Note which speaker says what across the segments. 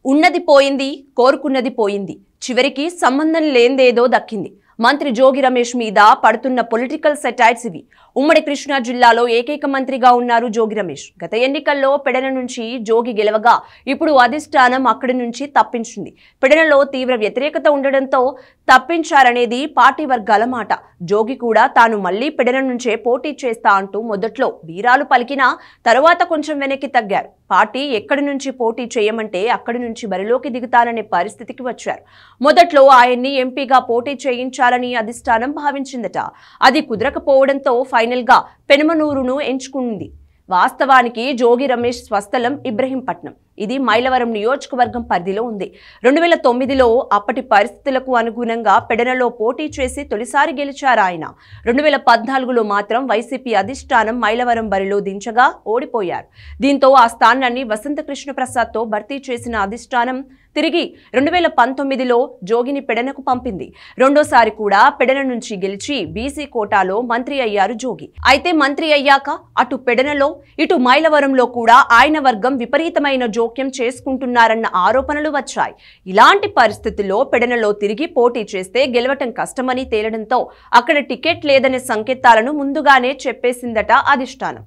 Speaker 1: ఉన్నది పోయింది, కోరుకున్నది పోయింది. చివరికి సంబంధం లేందేదో దక్కింది. మంత్రి జోగి రమేష్ మీద పడుతున్న పొలిటికల్ సెటైర్స్ ఇవి. ఉమ్మడి కృష్ణా జిల్లాలో ఏకైక మంత్రిగా ఉన్నారు జోగి రమేష్. గత ఎన్నికల్లో పెడన నుంచి జోగి గెలవగా ఇప్పుడు అధిష్టానం అక్కడి నుంచి తప్పించింది. పెడనలో తీవ్ర వ్యతిరేకత ఉండడంతో తప్పించారనేది పార్టీ వర్గాల మాట. జోగి కూడా తాను మళ్లీ పెడన నుంచే పోటీ చేస్తా అంటూ మొదట్లో వీరాలు పలికినా తర్వాత కొంచెం వెనక్కి తగ్గారు. పార్టీ ఎక్కడి నుంచి పోటీ చేయమంటే అక్కడి నుంచి బరిలోకి దిగుతాననే పరిస్థితికి వచ్చారు. మొదట్లో ఆయన్ని ఎంపీగా పోటీ చేయించాలని అధిష్టానం భావించిందట. అది కుదరకపోవడంతో ఫైనల్ గా పెనుమనూరును ఎంచుకుంది. వాస్తవానికి జోగి రమేష్ స్వస్థలం ఇబ్రహీంపట్నం. ఇది మైలవరం నియోజకవర్గం పరిధిలో ఉంది. 2009లో అప్పటి పరిస్థితులకు అనుగుణంగా పెడనలో పోటీ చేసి తొలిసారి గెలిచారు ఆయన. 2014లో మాత్రం వైసీపీ అధిష్టానం మైలవరం బరిలో దించగా ఓడిపోయారు. దీంతో ఆ స్థానాన్ని వసంత కృష్ణ ప్రసాద్ తో భర్తీ చేసిన అధిష్టానం తిరిగి 2019లో జోగిని పెడనకు పంపింది. రెండోసారి కూడా పెడన నుంచి గెలిచి బీసీ కోటాలో మంత్రి అయ్యారు జోగి. అయితే మంత్రి అయ్యాక అటు పెడనలో ఇటు మైలవరంలో కూడా ఆయన వర్గం విపరీతమైన జోక్యం చేసుకుంటున్నారన్న ఆరోపణలు వచ్చాయి. ఇలాంటి పరిస్థితుల్లో పెడనలో తిరిగి పోటీ చేస్తే గెలవటం కష్టమని తేలడంతో అక్కడ టికెట్ లేదనే సంకేతాలను ముందుగానే చెప్పేసిందట అధిష్టానం.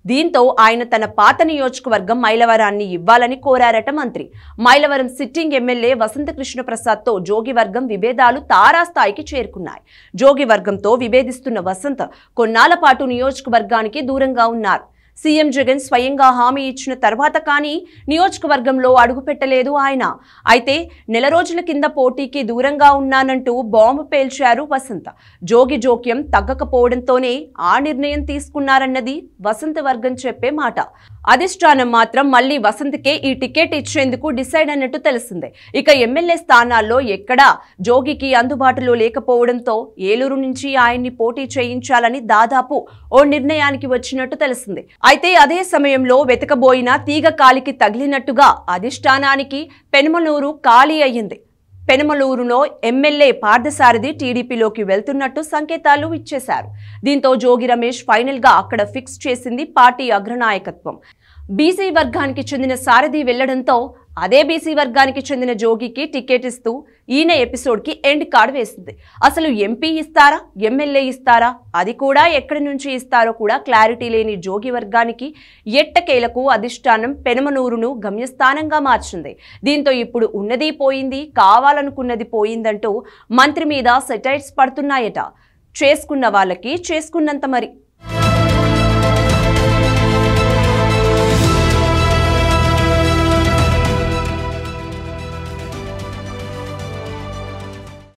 Speaker 1: దీంతో ఆయన తన పాత నియోజకవర్గం మైలవరాన్ని ఇవ్వాలని కోరారట మంత్రి. మైలవరం సిట్టింగ్ ఎమ్మెల్యే వసంత కృష్ణ ప్రసాద్ తో జోగి వర్గం విభేదాలు తారాస్థాయికి చేరుకున్నాయి. జోగి వర్గంతో విభేదిస్తున్న వసంత్ కొన్నాళ్ల పాటు నియోజకవర్గానికి దూరంగా ఉన్నారు. సీఎం జగన్ స్వయంగా హామీ ఇచ్చిన తర్వాత కానీ నియోజకవర్గంలో అడుగుపెట్టలేదు ఆయన. అయితే నెల రోజుల కింద పోటీకి దూరంగా ఉన్నానంటూ బాంబు పేల్చారు వసంత. జోగి జోక్యం తగ్గకపోవడంతోనే ఆ నిర్ణయం తీసుకున్నారన్నది వసంత వర్గం చెప్పే మాట. అధిష్టానం మాత్రం మళ్లీ వసంత్కే ఈ టికెట్ ఇచ్చేందుకు డిసైడ్ అన్నట్టు తెలిసిందే. ఇక ఎమ్మెల్యే స్థానాల్లో ఎక్కడా జోగికి అందుబాటులో లేకపోవడంతో ఏలూరు నుంచి ఆయన్ని పోటీ చేయించాలని దాదాపు ఓ నిర్ణయానికి వచ్చినట్టు తెలిసింది. అయితే అదే సమయంలో వెతకబోయిన తీగ కాలికి తగిలినట్టుగా అధిష్టానానికి పెనుమలూరు ఖాళీ అయ్యింది. పెనుమలూరులో ఎమ్మెల్యే పార్థసారథి టీడీపీలోకి వెళ్తున్నట్టు సంకేతాలు ఇచ్చేశారు. దీంతో జోగి రమేష్ ఫైనల్ గా అక్కడ ఫిక్స్ చేసింది పార్టీ అగ్రనాయకత్వం. బీసీ వర్గానికి చెందిన సారథి వెళ్లడంతో అదే బీసీ వర్గానికి చెందిన జోగికి టికెట్ ఇస్తూ ఈయన ఎపిసోడ్ కి ఎండ్ కార్డ్ వేసింది. అసలు ఎంపీ ఇస్తారా, ఎమ్మెల్యే ఇస్తారా, అది కూడా ఎక్కడి నుంచి ఇస్తారో కూడా క్లారిటీ లేని జోగి వర్గానికి ఎట్టకేలకు అధిష్టానం పెనుమనూరును గమ్యస్థానంగా మార్చింది. దీంతో ఇప్పుడు ఉన్నది పోయింది, కావాలనుకున్నది పోయిందంటూ మంత్రి మీద సెటైర్స్ పడుతున్నాయట. చేసుకున్న వాళ్ళకి చేసుకున్నంత మరి.